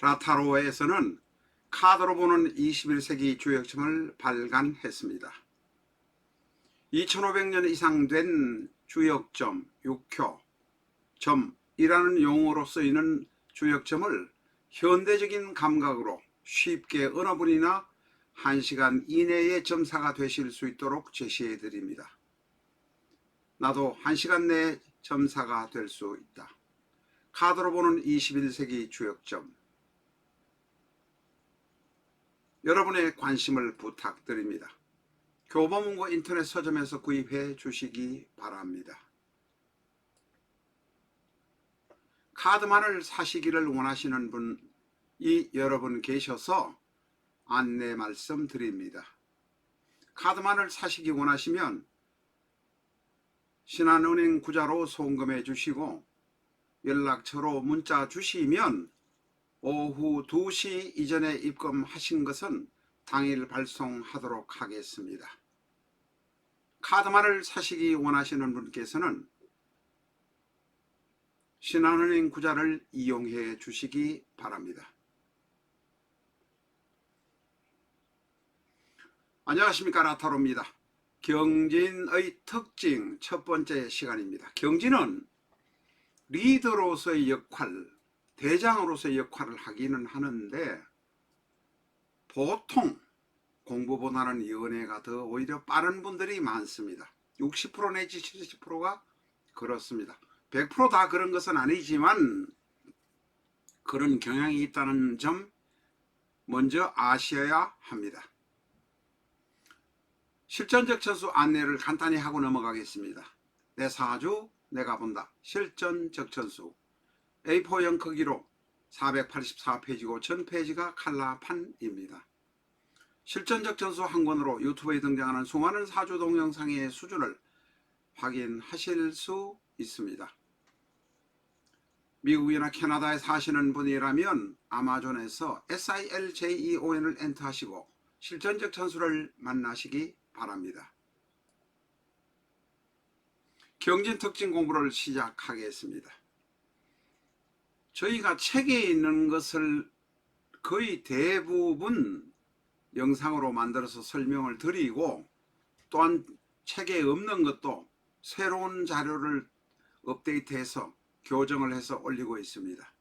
라타로에서는 카드로 보는 21세기 주역점을 발간했습니다. 2500년 이상 된 주역점, 육효, 점이라는 용어로 쓰이는 주역점을 현대적인 감각으로 쉽게 어느 분이나 1시간 이내에 점사가 되실 수 있도록 제시해 드립니다. 나도 1시간 내에 점사가 될 수 있다. 카드로 보는 21세기 주역점. 여러분의 관심을 부탁드립니다. 교보문고 인터넷 서점에서 구입해 주시기 바랍니다. 카드만을 사시기를 원하시는 분이 여러분 계셔서 안내 말씀드립니다. 카드만을 사시기 원하시면 신한은행 구자로 송금해 주시고 연락처로 문자 주시면 오후 2시 이전에 입금하신 것은 당일 발송하도록 하겠습니다. 카드만을 사시기 원하시는 분께서는 신한은행 구자를 이용해 주시기 바랍니다. 안녕하십니까, 라타로입니다. 경진의 특징 첫 번째 시간입니다. 경진은 리더로서의 역할, 대장으로서의 역할을 하기는 하는데 보통 공부보다는 연애가 더 오히려 빠른 분들이 많습니다. 60% 내지 70%가 그렇습니다. 100% 다 그런 것은 아니지만 그런 경향이 있다는 점 먼저 아셔야 합니다. 실전적 천수 안내를 간단히 하고 넘어가겠습니다. 내 사주 내가 본다. 실전적 천수 A4형 크기로 484페이지고 1000페이지가 칼라판입니다. 실전적 천수 한 권으로 유튜브에 등장하는 수많은 사주 동영상의 수준을 확인하실 수 있습니다. 미국이나 캐나다에 사시는 분이라면 아마존에서 SILJEON을 엔터하시고 실전적 천수를 만나시기 바랍니다. 경진 특징 공부를 시작하겠습니다. 저희가 책에 있는 것을 거의 대부분 영상으로 만들어서 설명을 드리고 또한 책에 없는 것도 새로운 자료를 업데이트해서 교정을 해서 올리고 있습니다.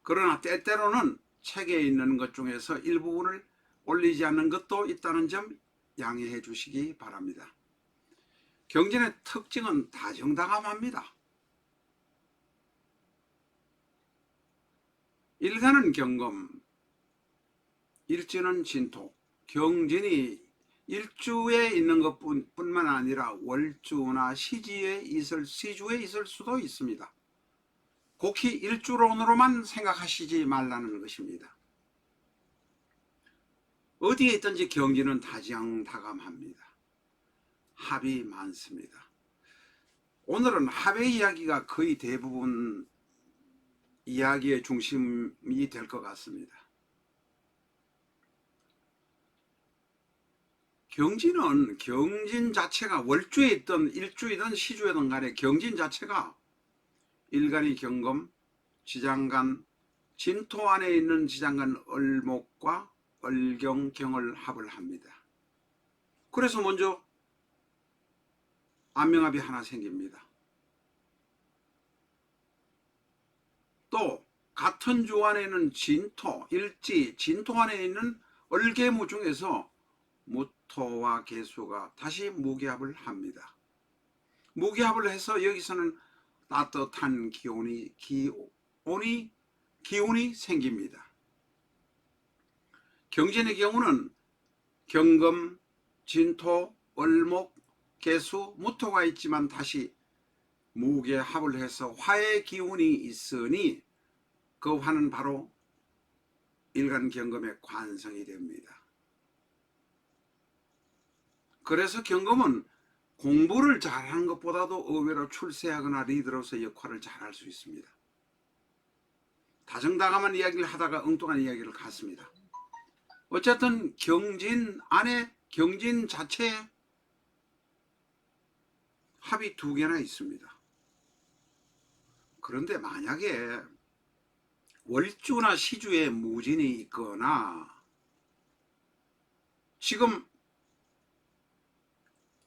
그러나 때때로는 책에 있는 것 중에서 일부분을 올리지 않는 것도 있다는 점 양해해 주시기 바랍니다. 경진의 특징은 다정다감합니다. 일간은 경금, 일지는 진토, 경진이 일주에 있는 것뿐만 아니라 월주나 시주에 있을 수도 있습니다. 곡히 일주론으로만 생각하시지 말라는 것입니다. 어디에 있든지 경진은 다정다감합니다. 합이 많습니다. 오늘은 합의 이야기가 거의 대부분 이야기의 중심이 될 것 같습니다. 경진은 경진 자체가 월주에 있든 일주이든 시주이든 간에 경진 자체가 일간이 경금, 지장간, 진토 안에 있는 지장간 을목과 을경경을 합을 합니다. 그래서 먼저 안명합이 하나 생깁니다. 또 같은 주 안에 있는 진토, 일지, 진토 안에 있는 을계무 중에서 무토와 계수가 다시 무기합을 합니다. 무기합을 해서 여기서는 따뜻한 기운이 생깁니다. 경진의 경우는 경금, 진토, 을목, 계수, 무토가 있지만 다시 무게합을 해서 화의 기운이 있으니 그 화는 바로 일간경금의 관성이 됩니다. 그래서 경금은 공부를 잘하는 것보다도 의외로 출세하거나 리더로서 역할을 잘할 수 있습니다. 다정다감한 이야기를 하다가 엉뚱한 이야기를 갔습니다. 어쨌든 경진 안에 경진 자체에 합이 2개나 있습니다. 그런데 만약에 월주나 시주에 무진이 있거나 지금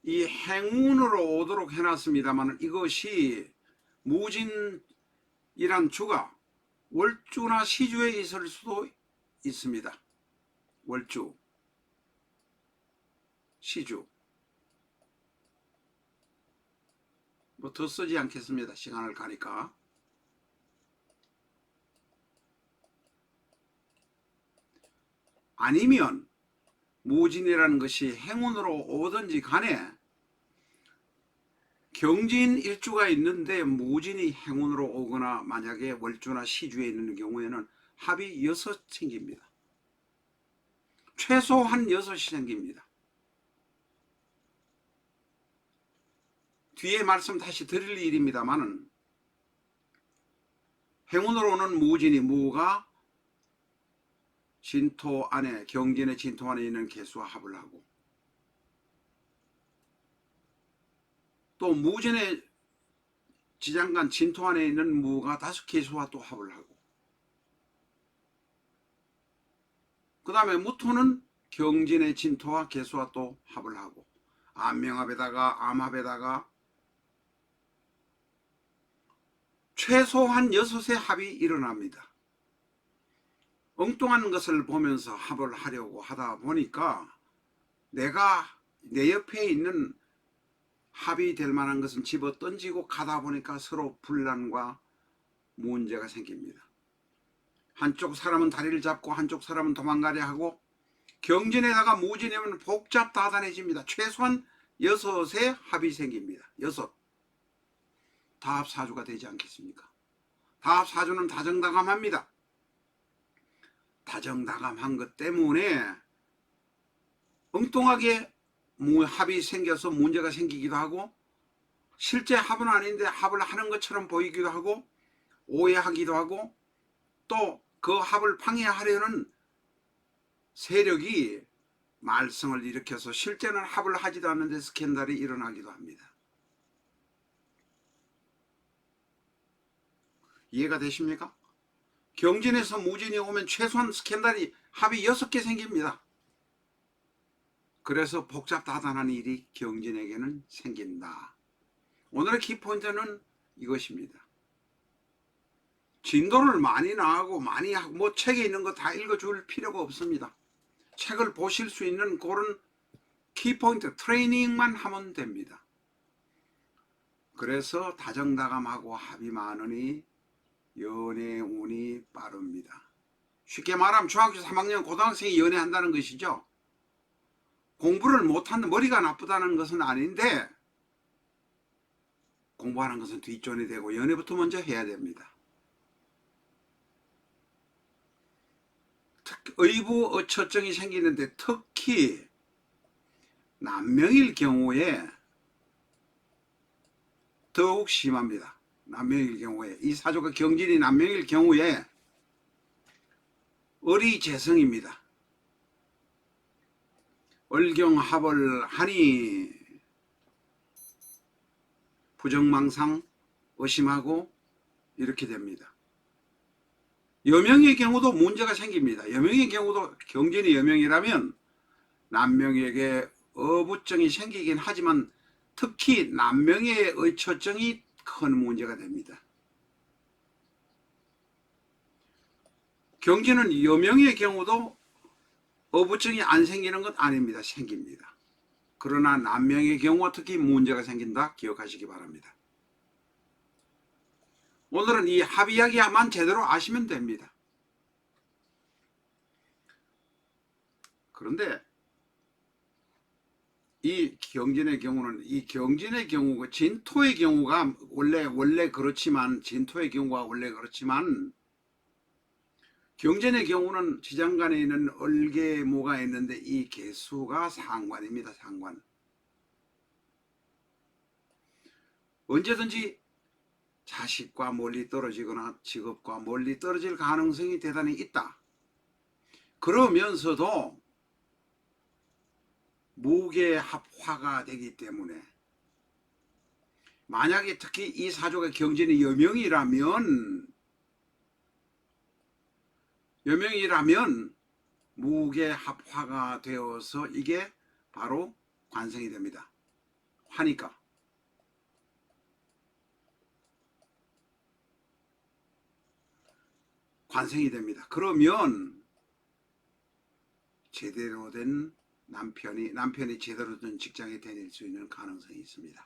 이 행운으로 오도록 해놨습니다만 이것이 무진이란 주가 월주나 시주에 있을 수도 있습니다. 월주, 시주. 뭐 더 쓰지 않겠습니다. 시간을 가니까. 아니면 무진이라는 것이 행운으로 오든지 간에 경진 일주가 있는데 무진이 행운으로 오거나 만약에 월주나 시주에 있는 경우에는 합이 6 생깁니다. 최소한 6이 생깁니다. 뒤에 말씀 다시 드릴 일입니다만은 행운으로 오는 무진이 무가 진토 안에 경진의 진토 안에 있는 개수와 합을 하고 또 무진의 지장간 진토 안에 있는 무가 5개수와 또 합을 하고 그 다음에 무토는 경진의 진토와 개수와 또 합을 하고 암명합에다가 암합에다가 최소한 6의 합이 일어납니다. 엉뚱한 것을 보면서 합을 하려고 하다 보니까 내가 내 옆에 있는 합이 될 만한 것은 집어 던지고 가다 보니까 서로 분란과 문제가 생깁니다. 한쪽 사람은 다리를 잡고 한쪽 사람은 도망가려 하고 경진에다가 무진이면 복잡다단해집니다. 최소한 6의 합이 생깁니다. 6. 다합사주가 되지 않겠습니까? 다합사주는 다정다감합니다. 다정다감한 것 때문에 엉뚱하게 합이 생겨서 문제가 생기기도 하고 실제 합은 아닌데 합을 하는 것처럼 보이기도 하고 오해하기도 하고 또 그 합을 방해하려는 세력이 말썽을 일으켜서 실제는 합을 하지도 않는데 스캔들이 일어나기도 합니다. 이해가 되십니까? 경진에서 무진이 오면 최소한 스캔들이 합이 6개 생깁니다. 그래서 복잡다단한 일이 경진에게는 생긴다. 오늘의 키포인트는 이것입니다. 진도를 많이 나가고 많이 하고 뭐 책에 있는 거 다 읽어줄 필요가 없습니다. 책을 보실 수 있는 그런 키포인트 트레이닝만 하면 됩니다. 그래서 다정다감하고 합이 많으니 연애 운이 빠릅니다. 쉽게 말하면 중학교 3학년 고등학생이 연애한다는 것이죠. 공부를 못하는 머리가 나쁘다는 것은 아닌데 공부하는 것은 뒷전이 되고 연애부터 먼저 해야 됩니다. 의부 어처증이 생기는데 특히 남명일 경우에 더욱 심합니다. 남명일 경우에 이 사주가 경진이 남명일 경우에 을이재성입니다. 을경합을 하니 부정망상 의심하고 이렇게 됩니다. 여명의 경우도 문제가 생깁니다. 여명의 경우도 경진이 여명이라면 남명에게 어부증이 생기긴 하지만 특히 남명의 의처증이 큰 문제가 됩니다. 경진은 여명의 경우도 어부증이 안 생기는 건 아닙니다. 생깁니다. 그러나 남명의 경우가 특히 문제가 생긴다 기억하시기 바랍니다. 오늘은 이 합 이야기만 제대로 아시면 됩니다. 그런데 이 경진의 경우는 이 경진의 경우가 진토의 경우가 원래 그렇지만 진토의 경우가 원래 그렇지만 경진의 경우는 지장간에 있는 을계모가 있는데 이 개수가 상관입니다. 상관. 언제든지 자식과 멀리 떨어지거나 직업과 멀리 떨어질 가능성이 대단히 있다. 그러면서도 무게합화가 되기 때문에 만약에 특히 이 사주가 경진이 여명이라면 여명이라면 무게합화가 되어서 이게 바로 관성이 됩니다. 화니까. 관성이 됩니다. 그러면 제대로 된 남편이 제대로 된 직장에 다닐 수 있는 가능성이 있습니다.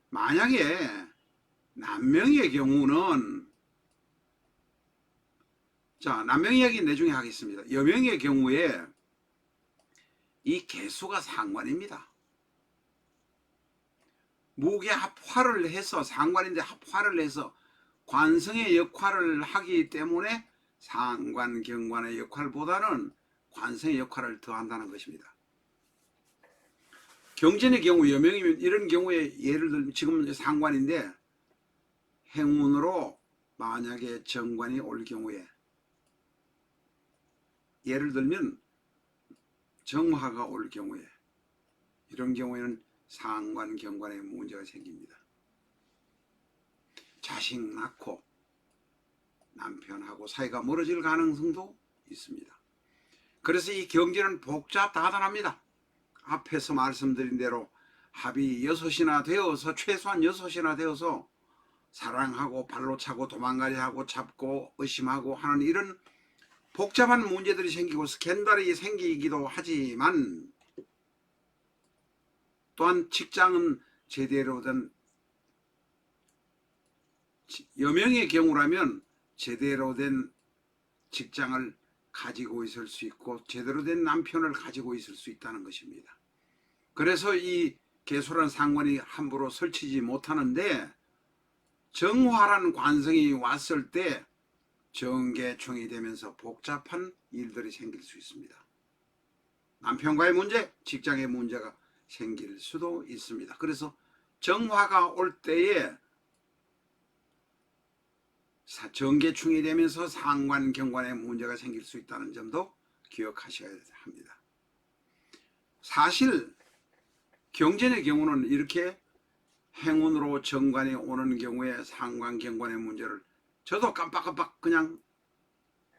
만약에 남명의 경우는, 자, 남명 이야기 내중에 하겠습니다. 여명의 경우에 이 개수가 상관입니다. 무게 합화를 해서, 상관인데 합화를 해서 관성의 역할을 하기 때문에 상관, 경관의 역할보다는 관성의 역할을 더 한다는 것입니다. 경전의 경우, 여명이면 이런 경우에 예를 들면 지금 상관인데 행운으로 만약에 정관이 올 경우에, 예를 들면 정화가 올 경우에, 이런 경우에는 상관, 경관에 문제가 생깁니다. 자식 낳고 남편하고 사이가 멀어질 가능성도 있습니다. 그래서 이 경지는 복잡다단합니다. 앞에서 말씀드린 대로 합이 6이나 되어서, 최소한 6이나 되어서 사랑하고 발로 차고 도망가려 하고 잡고 의심하고 하는 이런 복잡한 문제들이 생기고 스캔들이 생기기도 하지만, 또한 직장은 제대로 된, 여명의 경우라면 제대로 된 직장을 가지고 있을 수 있고 제대로 된 남편을 가지고 있을 수 있다는 것입니다. 그래서 이 개수란 상관이 함부로 설치지 못하는데, 정화란 관성이 왔을 때 정계충이 되면서 복잡한 일들이 생길 수 있습니다. 남편과의 문제, 직장의 문제가 생길 수도 있습니다. 그래서 정화가 올 때에 정계충이 되면서 상관, 경관의 문제가 생길 수 있다는 점도 기억하셔야 합니다. 사실 경전의 경우는 이렇게 행운으로 정관이 오는 경우에 상관, 경관의 문제를 저도 깜빡깜빡 그냥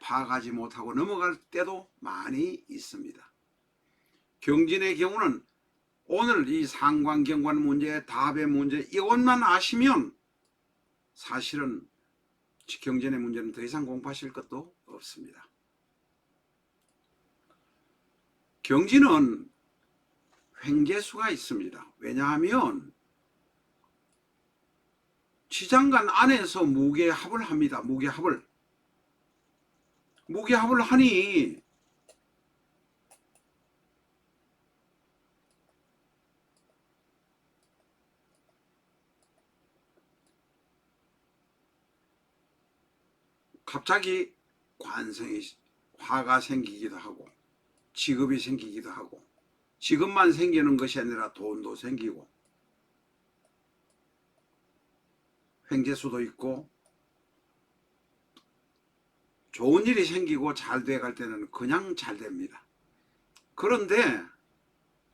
파악하지 못하고 넘어갈 때도 많이 있습니다. 경전의 경우는 오늘 이 상관, 경관 문제, 답의 문제, 이것만 아시면 사실은 경전의 문제는 더 이상 공부하실 것도 없습니다. 경지는 횡재수가 있습니다. 왜냐하면 지장간 안에서 무게합을 합니다. 무게합을 하니 갑자기 관성이, 화가 생기기도 하고 직업이 생기기도 하고, 직업만 생기는 것이 아니라 돈도 생기고 횡재수도 있고 좋은 일이 생기고 잘 돼갈 때는 그냥 잘 됩니다. 그런데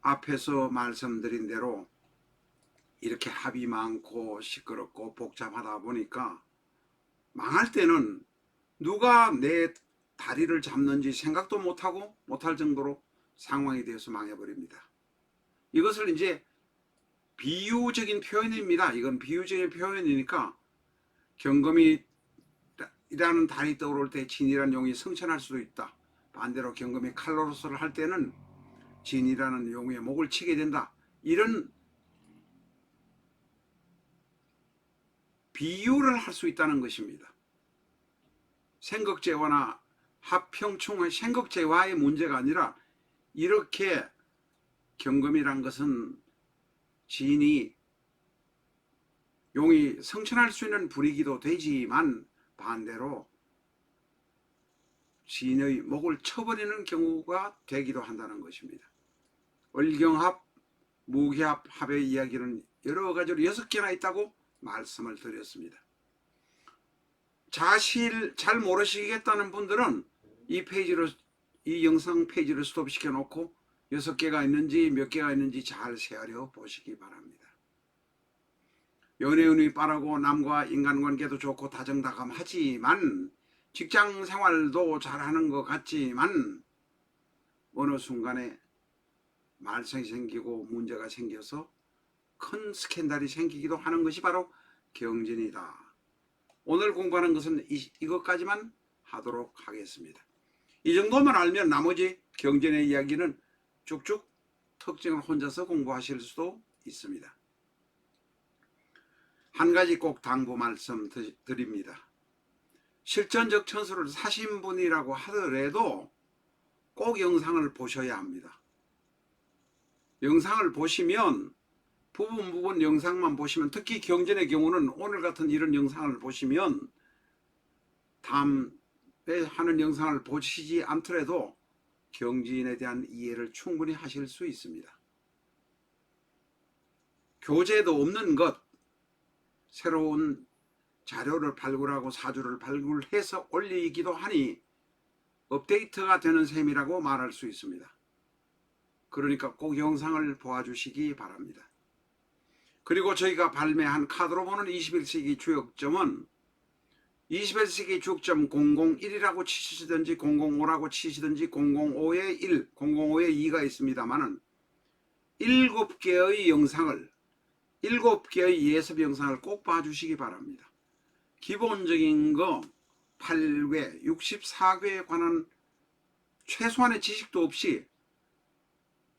앞에서 말씀드린 대로 이렇게 합이 많고 시끄럽고 복잡하다 보니까 망할 때는 누가 내 다리를 잡는지 생각도 못하고 못할 정도로 상황이 되어서 망해버립니다. 이것을 이제 비유적인 표현입니다. 이건 비유적인 표현이니까 경금이 이라는 달이 떠오를 때 진이라는 용이 성천할 수도 있다. 반대로 경금이 칼로로스를 할 때는 진이라는 용의 목을 치게 된다. 이런 비유를 할 수 있다는 것입니다. 생극제화나 합평충의 생극제화의 문제가 아니라 이렇게 경금이란 것은 진이 용이 성천할 수 있는 불이기도 되지만 반대로 진의 목을 쳐버리는 경우가 되기도 한다는 것입니다. 을경합, 무기합, 합의 이야기는 여러 가지로 6개나 있다고 말씀을 드렸습니다. 사실 잘 모르시겠다는 분들은 이 영상 페이지를 스톱시켜 놓고 6개가 있는지 몇 개가 있는지 잘 세어려 보시기 바랍니다. 연애운이 빠르고 남과 인간관계도 좋고 다정다감하지만 직장 생활도 잘하는 것 같지만 어느 순간에 말썽이 생기고 문제가 생겨서 큰 스캔들이 생기기도 하는 것이 바로 경진이다. 오늘 공부하는 것은 이것까지만 하도록 하겠습니다. 이 정도만 알면 나머지 경진의 이야기는 쭉쭉 특징을 혼자서 공부하실 수도 있습니다. 한 가지 꼭 당부 말씀 드립니다. 실전적 천수를 사신 분이라고 하더라도 꼭 영상을 보셔야 합니다. 영상을 보시면 부분 영상만 보시면, 특히 경전의 경우는 오늘 같은 이런 영상을 보시면 다음에 하는 영상을 보시지 않더라도 경진에 대한 이해를 충분히 하실 수 있습니다. 교재도 없는 것, 새로운 자료를 발굴하고 사주를 발굴해서 올리기도 하니 업데이트가 되는 셈이라고 말할 수 있습니다. 그러니까 꼭 영상을 보아주시기 바랍니다. 그리고 저희가 발매한 카드로 보는 21세기 주역점은 21세기 주역점 001이라고 치시든지 005라고 치시든지 005에 1, 005에 2가 있습니다만은 7개의 영상을, 7개의 예습 영상을 꼭 봐주시기 바랍니다. 기본적인 거 8궤, 64궤에 관한 최소한의 지식도 없이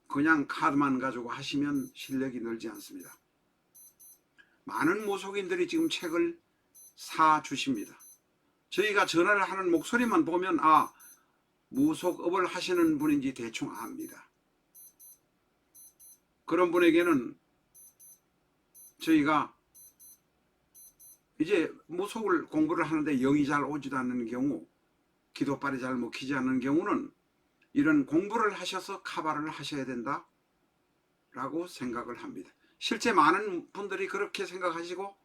그냥 카드만 가지고 하시면 실력이 늘지 않습니다. 많은 무속인들이 지금 책을 사주십니다. 저희가 전화를 하는 목소리만 보면 무속업을 하시는 분인지 대충 압니다. 그런 분에게는 저희가 이제 무속을 공부를 하는데 영이 잘 오지도 않는 경우, 기도빨이 잘 먹히지 않는 경우는 이런 공부를 하셔서 카바를 하셔야 된다 라고 생각을 합니다. 실제 많은 분들이 그렇게 생각하시고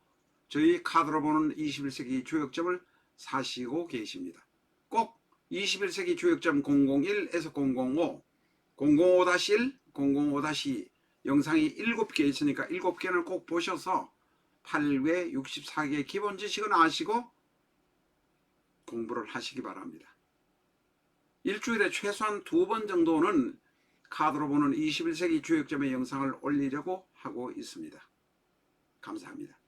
저희 카드로 보는 21세기 주역점을 사시고 계십니다. 꼭 21세기 주역점 001에서 005, 005-1, 005-2 영상이 7개 있으니까 7개는 꼭 보셔서 8궤, 64개 기본 지식은 아시고 공부를 하시기 바랍니다. 일주일에 최소한 2번 정도는 카드로 보는 21세기 주역점의 영상을 올리려고 하고 있습니다. 감사합니다.